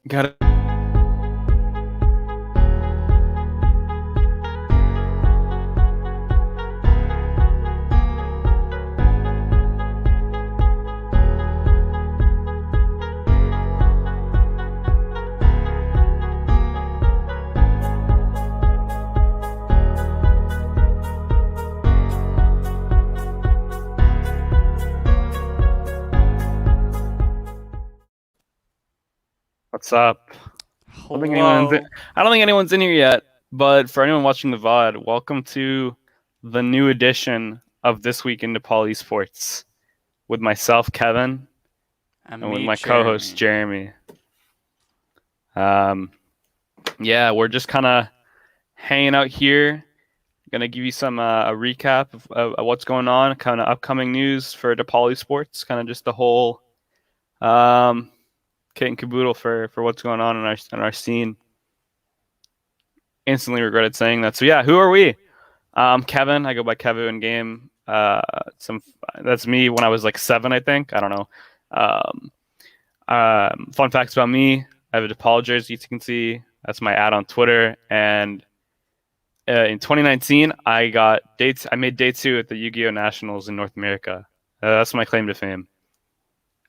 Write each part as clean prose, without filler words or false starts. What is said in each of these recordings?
Got it. What's up? I don't think anyone's Hello. I don't think anyone's in here yet, but for anyone watching the VOD, welcome to the new edition of This Week in DePaul Esports with myself, Kevin, And and with me, my co-host, Jeremy. Jeremy. Um, yeah, we're just kind of hanging out here. Gonna give you some a recap of what's going on, kind of upcoming news for DePaul Esports, kind of just the whole um, kit and caboodle for what's going on in our scene. Instantly regretted saying that. So yeah, who are we? Kevin. I go by Kevu in game. Some That's me when I was like 7, I think. I don't know. Um, Fun facts about me: I have a DePaul jersey, as you can see. That's my ad on Twitter. And in 2019, I made day 2 at the Yu-Gi-Oh Nationals in North America. That's my claim to fame.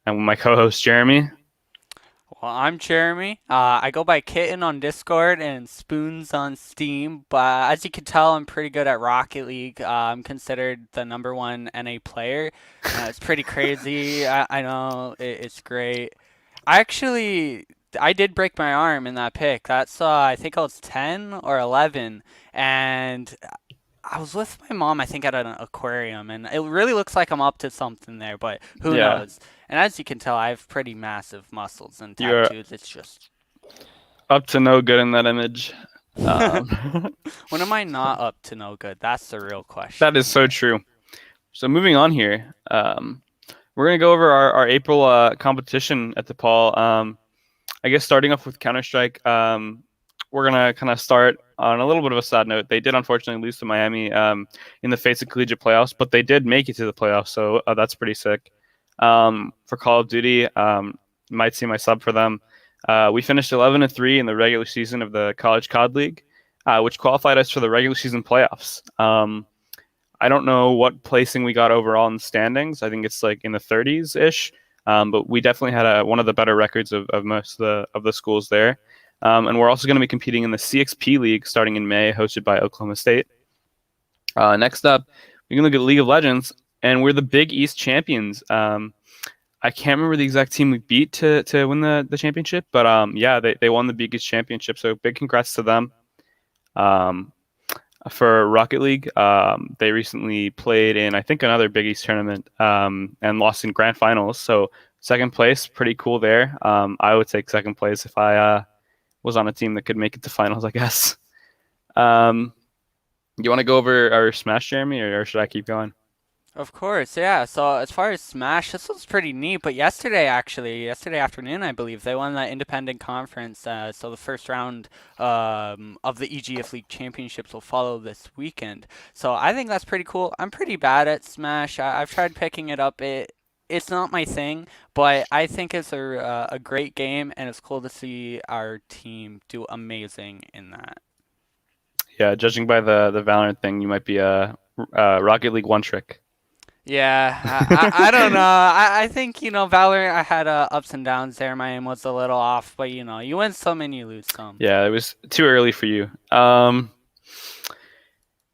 And with my co-host Jeremy. Well, I'm Jeremy. I go by Kitten on Discord and Spoons on Steam. But as you can tell, I'm pretty good at Rocket League. I'm considered the #1 NA player. It's pretty crazy. I know it's great. I did break my arm in that pick. That's I think I was 10 or 11, and I was with my mom, I think, at an aquarium, and it really looks like I'm up to something there, but who Yeah, knows? And as you can tell, I have pretty massive muscles and you're tattoos. It's just, up to no good in that image. Um, when am I not up to no good? That's the real that is question so here. true. So moving on here, we're gonna go over our April competition at DePaul. I guess starting off with CounterStrike, we're gonna kind of start on a little bit of a sad note. They did unfortunately lose to Miami in the face of collegiate playoffs, but they did make it to the playoffs, so that's pretty sick. For Call of Duty, you might see my sub for them. We finished 11-3 in the regular season of the College COD League, which qualified us for the regular season playoffs. I don't know what placing we got overall in the standings. I think it's like in the 30s ish. But we definitely had one of the better records of most of the schools there. And we're also going to be competing in the CXP League starting in May, hosted by Oklahoma State. Next up, we can look at League of Legends, and we're the Big East champions. I can't remember the exact team we beat to win the championship, but yeah, they won the Big East championship. So big congrats to them. Um, for Rocket League, they recently played in, I think, another Big East tournament and lost in grand finals. So second place, pretty cool there. I would take second place if I was on a team that could make it to finals, I guess. Um, you want to go over our Smash, Jeremy, or should I keep going? Of course, yeah. So as far as Smash, this was pretty neat. But yesterday afternoon, I believe they won that independent conference. So the first round of the EGF League Championships will follow this weekend. So I think that's pretty cool. I'm pretty bad at Smash. I've tried picking it up. It's not my thing, but I think it's a great game, and it's cool to see our team do amazing in that. Yeah, judging by the Valorant thing, you might be a Rocket League one trick. Yeah, I don't know. I think, Valorant, I had ups and downs there. My aim was a little off, but, you win some and you lose some. Yeah, it was too early for you.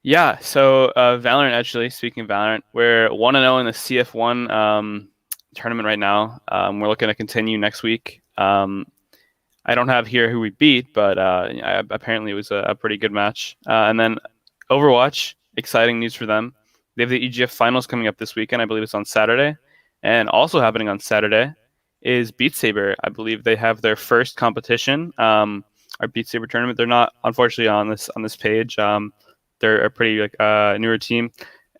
Yeah, so Valorant, actually, speaking of Valorant, we're 1-0 in the CF1 tournament right now. We're looking to continue next week. I don't have here who we beat, but apparently it was a pretty good match. And then Overwatch, exciting news for them. They have the EGF finals coming up this weekend. I believe it's on Saturday. And also happening on Saturday is Beat Saber. I believe they have their first competition, our Beat Saber tournament. They're not, unfortunately, on this page. They're a pretty newer team.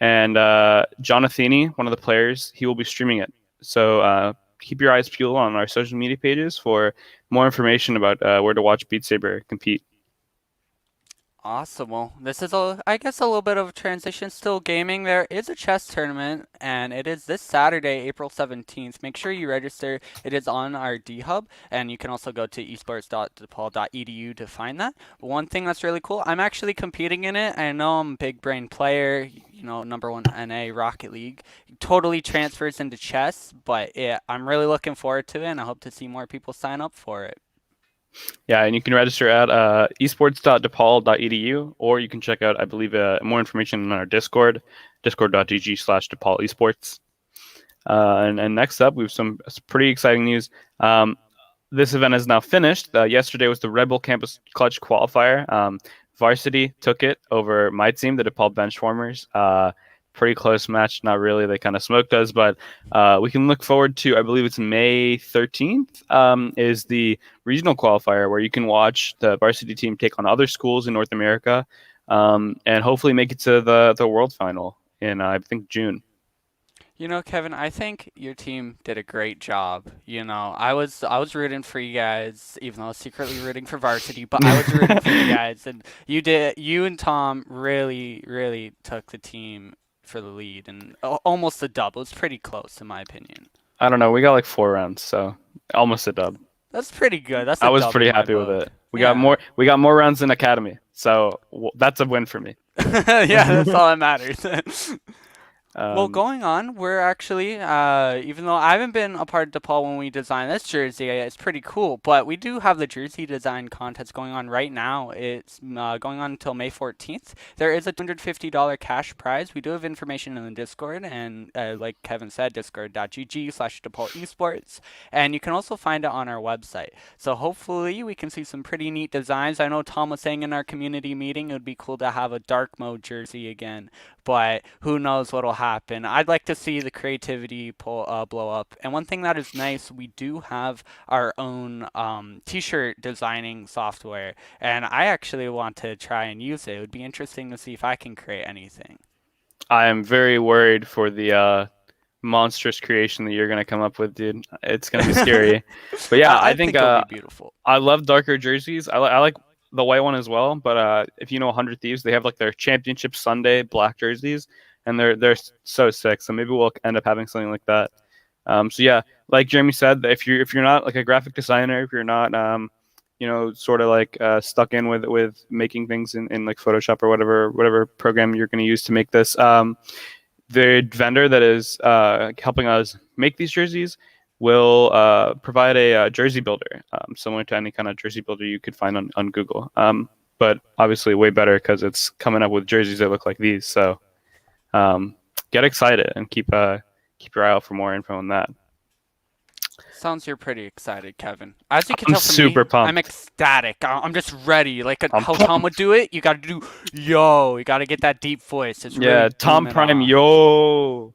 And Jonathini, one of the players, he will be streaming it. So keep your eyes peeled on our social media pages for more information about where to watch Beat Saber compete. Awesome. Well, this is I guess a little bit of a transition. Still gaming. There is a chess tournament, and it is this Saturday, April 17th. Make sure you register. It is on our D Hub, and you can also go to esports.depaul.edu to find that. But one thing that's really cool, I'm actually competing in it. I know I'm a big brain player. Number one NA Rocket League. Totally transfers into chess, but I'm really looking forward to it, and I hope to see more people sign up for it. Yeah, and you can register at esports.depaul.edu, or you can check out, I believe, more information on our Discord, discord.gg/DePaul Esports. And next up, we have some pretty exciting news. This event is now finished. Yesterday was the Rebel Campus Clutch qualifier. Varsity took it over my team, the DePaul Benchwarmers. Pretty close match. Not really. They kind of smoked us, but we can look forward to, I believe it's May 13th, is the regional qualifier where you can watch the varsity team take on other schools in North America, and hopefully make it to the world final in, I think, June. Kevin, I think your team did a great job. I was rooting for you guys, even though I was secretly rooting for varsity, but I was rooting for you guys, and you and Tom really, really took the team for the lead, and almost a dub. It was pretty close, in my opinion. I don't know. We got like 4 rounds, so almost a dub. That's pretty good. That's I a was dub in pretty my happy with book. it. We got Yeah. more. We got more rounds in academy, so that's a win for me. Yeah, that's all that matters. Well, Um, going on, we're actually, even though I haven't been a part of DePaul when we designed this jersey, it's pretty cool. But we do have the jersey design contest going on right now. It's going on until May 14th. There is a $250 cash prize. We do have information in the Discord, and like Kevin said, discord.gg/DePaul Esports. And you can also find it on our website. So hopefully we can see some pretty neat designs. I know Tom was saying in our community meeting it would be cool to have a dark mode jersey again, but who knows what'll happen. I'd like to see the creativity blow up. And one thing that is nice, we do have our own t-shirt designing software, and I actually want to try and use it. It would be interesting to see if I can create anything. I am very worried for the monstrous creation that you're gonna come up with, dude. It's gonna be scary. But yeah, I I think think it'll be beautiful. I love darker jerseys. I like the white one as well. But if you know 100 Thieves, they have like their Championship Sunday black jerseys, and they're so sick. So maybe we'll end up having something like that. So yeah, like Jeremy said, if you're not like a graphic designer, if you're not sort of like stuck in with making things in like Photoshop or whatever program you're going to use to make this, the vendor that is helping us make these jerseys will provide a jersey builder, similar to any kind of jersey builder you could find on Google. But obviously way better because it's coming up with jerseys that look like these. So get excited and keep your eye out for more info on that. Sounds you're pretty excited, Kevin. As you can I'm tell from super me, I'm pumped. ecstatic. I'm just ready. Like I'm how Tom would pumped. do it, you gotta do, yo, you gotta get that deep voice. It's Yeah, really Tom booming Prime, off. yo.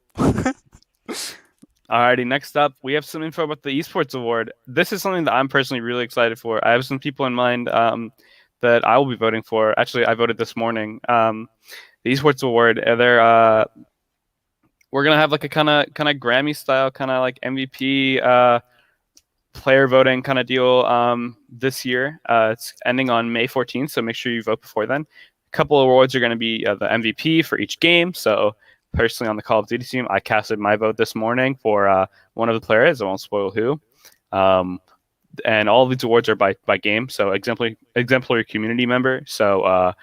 Alrighty, next up, we have some info about the Esports Award. This is something that I'm personally really excited for. I have some people in mind that I will be voting for. Actually, I voted this morning. The Esports Award, we're gonna have like a kind of Grammy style, kind of like MVP player voting kind of deal this year. It's ending on May 14th, so make sure you vote before then. A couple of awards are going to be the MVP for each game. So personally on the Call of Duty team, I casted my vote this morning for one of the players. I won't spoil who. And all of these awards are by game. So exemplary community member. So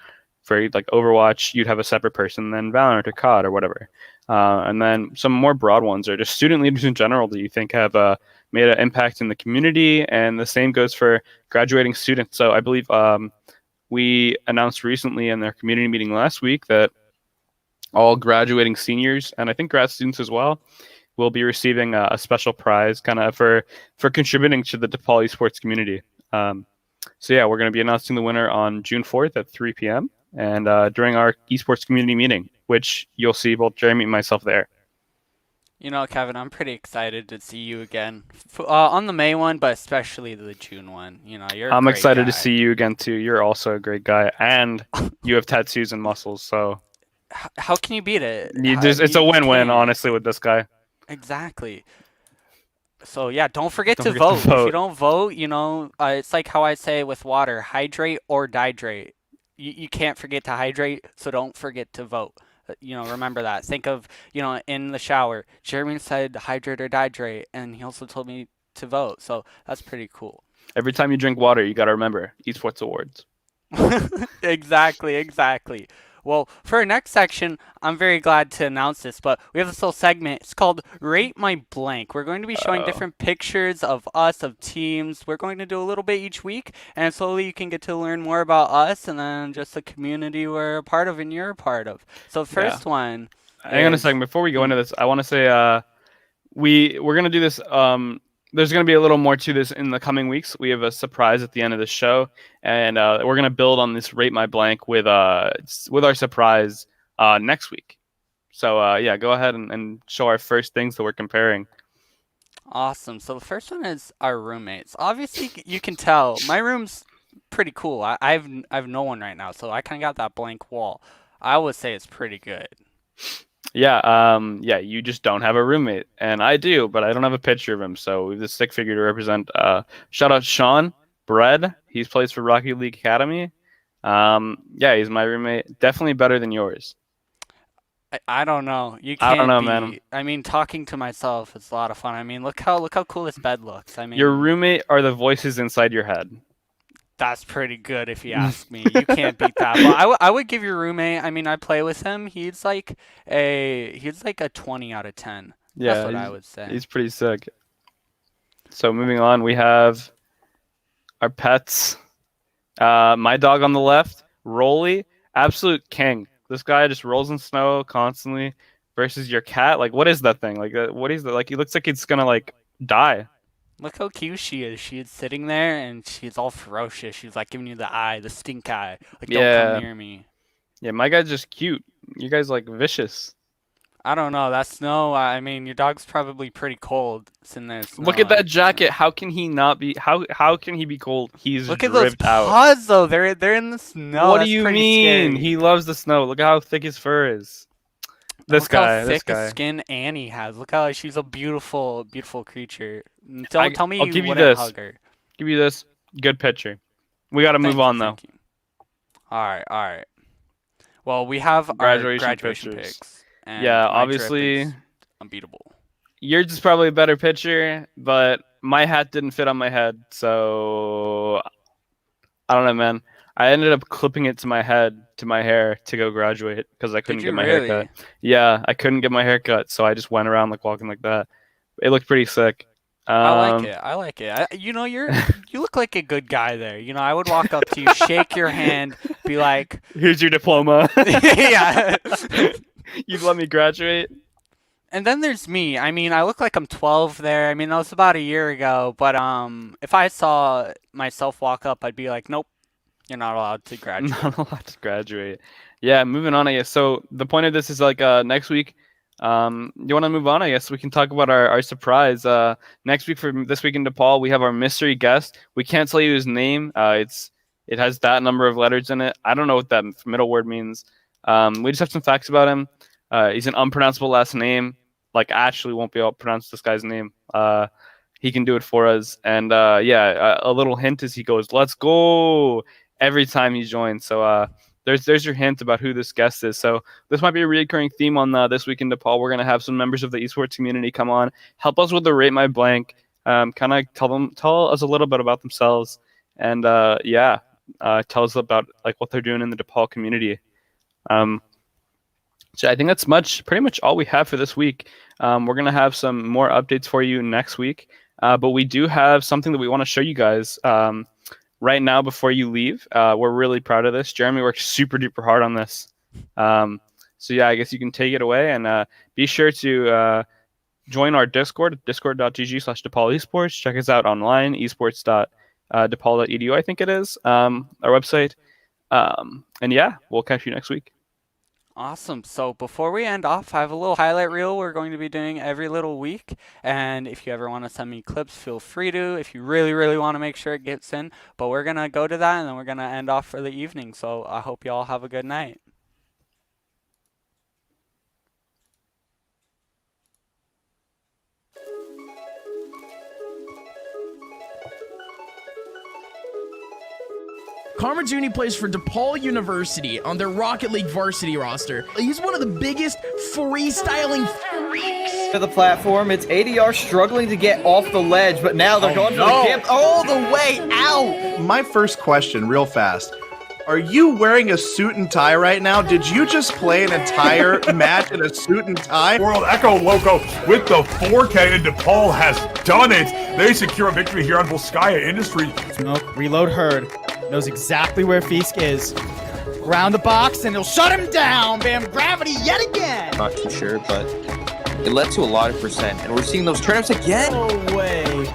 for like Overwatch, you'd have a separate person than Valorant or COD or whatever. And then some more broad ones are just student leaders in general that you think have made an impact in the community, and the same goes for graduating students. So I believe we announced recently in their community meeting last week that all graduating seniors, and I think grad students as well, will be receiving a special prize kind of for contributing to the DePaul esports community. So yeah, we're going to be announcing the winner on June 4th at 3 p.m. and during our esports community meeting, which you'll see both Jeremy and myself there. Kevin, I'm pretty excited to see you again on the May one, but especially the June one. You're a I'm great excited to guy. see you again too. You're also a great guy, and you have tattoos and muscles, so How can you beat it? it's a You just win-win, can't. honestly, with this guy. Exactly. So yeah, don't forget Don't to forget to vote. If you vote. don't vote, it's like how I say with water: hydrate or dihydrate. you can't forget to hydrate, so don't forget to vote. Remember that. Think of, in the shower, Jeremy said hydrate or dihydrate, and he also told me to vote. So that's pretty cool. Every time you drink water, you got to remember Esports Awards. Exactly, exactly. Well, for our next section, I'm very glad to announce this, but we have this little segment. It's called Rate My Blank. We're going to be showing Oh, different pictures of us, of teams. We're going to do a little bit each week, and slowly you can get to learn more about us and then just the community we're a part of and you're a part of. So, yeah. first one Hang on a is. second. Before we go Mm, into this, I want to say we're gonna do this. There's gonna be a little more to this in the coming weeks. We have a surprise at the end of the show, and we're gonna build on this rate my blank with our surprise next week. So yeah, go ahead and show our first things that we're comparing. awesome. So, the first one is our roommates. Obviously, you can tell my room's pretty cool. I have no one right now, so I kind of got that blank wall. I would say it's pretty good. Yeah, yeah, you just don't have a roommate, and I do, but I don't have a picture of him. So we have this stick figure to represent. Shout out Sean Bread. He's plays for Rocket League Academy. Yeah, he's my roommate. Definitely better than yours. I don't know. You I don't can't know, man. be. I mean, talking to myself is a lot of fun. I mean, look how cool this bed looks. I Your mean, roommate are the voices inside your head. that's pretty good if you ask me. You can't beat that. But I would give your roommate. I mean, I play with him. He's like a 20 out of 10. That's Yeah, what I would say. he's pretty sick. So moving on, we have our pets. My dog on the left, Rolly, absolute king. This guy just rolls in snow constantly. Versus your cat, like what is that thing? Like what is that? Like he looks like it's gonna like die. Look how cute she is. She's sitting there and she's all ferocious. She's like giving you the eye, the stink eye. Like, don't come Yeah, near me. yeah. My guy's just cute. You guys like vicious. I don't know. That snow. I mean, your dog's probably pretty cold sitting there in Look snow. at that jacket. How can he not be? How can he be cold? He's Look at those dripped out. paws though. They're in the snow. What do That's you pretty mean? scary. He loves the snow. Look how thick his fur is. And This look how guy. This thick a guy. skin Annie has. Look how she's a beautiful, beautiful creature. Don't I tell me I'll you give you wouldn't this. hug her. Give you this. Good picture. We got to move Thank you, on though. thank you. All right, all right. Well, we have our Graduation graduation pictures. pics, and Yeah, my drip obviously is unbeatable. yours is probably a better picture, but my hat didn't fit on my head, so I don't know, man. I ended up clipping it to my head, to my hair, to go graduate because I Did couldn't you get my hair cut. really? Yeah, I couldn't get my hair cut, so I just went around like walking like that. It looked pretty sick. I like Um, it. I like it. You look like a good guy there. I would walk up to you, shake your hand, be like, Here's your diploma. yeah. You'd let me graduate. And then there's me. I mean, I look like I'm 12 there. I mean, that was about a year ago. But if I saw myself walk up, I'd be like, nope, you're not allowed to graduate. Not allowed to graduate. Yeah, moving on, I guess. So the point of this is like next week. You want to move on? I guess we can talk about our surprise. Next week for this week in DePaul, we have our mystery guest. We can't tell you his name. It has that number of letters in it. I don't know what that middle word means. We just have some facts about him. He's an unpronounceable last name. Like Ashley won't be able to pronounce this guy's name. He can do it for us. And yeah, a little hint is he goes, "Let's go," every time he joins. So there's your hint about who this guest is. So this might be a recurring theme on This Week in DePaul. We're gonna have some members of the esports community come on, help us with the rate my blank, kind of tell us a little bit about themselves, and yeah, tell us about like what they're doing in the DePaul community. So I think that's pretty much all we have for this week. We're gonna have some more updates for you next week, but we do have something that we want to show you guys. Right now before you leave. We're really proud of this. Jeremy worked super duper hard on this. So yeah, I guess you can take it away and be sure to join our Discord, discord.gg/DePaul Esports. Check us out online, esports.depaul.edu, I think it is, our website. And yeah, we'll catch you next week. Awesome. So before we end off, I have a little highlight reel we're going to be doing every little week. And if you ever want to send me clips, feel free to, if you really, really want to make sure it gets in. But we're going to go to that and then we're going to end off for the evening. So I hope you all have a good night. Carmaggiuni plays for DePaul University on their Rocket League varsity roster. He's one of the biggest freestyling To the platform, it's ADR struggling to get off the ledge, but now they're going for the camp all the way out. My first question, real fast. Are you wearing a suit and tie right now? Did you just play an entire match in a suit and tie? World Echo Loco with the 4K, and DePaul has done it. They secure a victory here on Volskaya Industries. Smoke, reload Herd. Knows exactly where Fisk is. Round the box, and he'll shut him down. Bam, gravity yet again. Not too sure, but it led to a lot of percent, and we're seeing those turnips again. No way.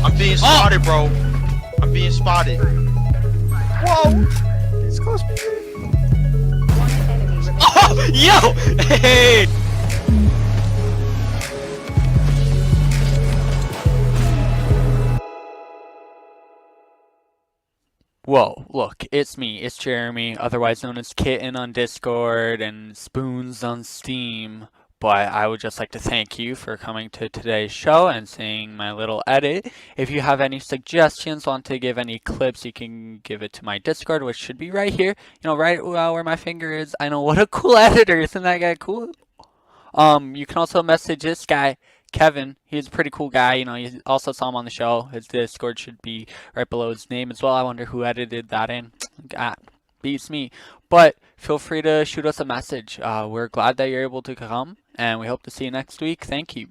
I'm being spotted, bro. I'm being spotted. Whoa! It's close. Oh, yo! Hey! Whoa, look, it's me, it's Jeremy, otherwise known as Kitten on Discord and Spoons on Steam. But I would just like to thank you for coming to today's show and seeing my little edit. If you have any suggestions, want to give any clips, you can give it to my Discord, which should be right here. You know, right where my finger is. I know, what a cool editor. Isn't that guy cool? You can also message this guy, Kevin. He's a pretty cool guy. You know, you also saw him on the show. His Discord should be right below his name as well. I wonder who edited that in. God, beats me. But feel free to shoot us a message. We're glad that you're able to come, and we hope to see you next week. Thank you.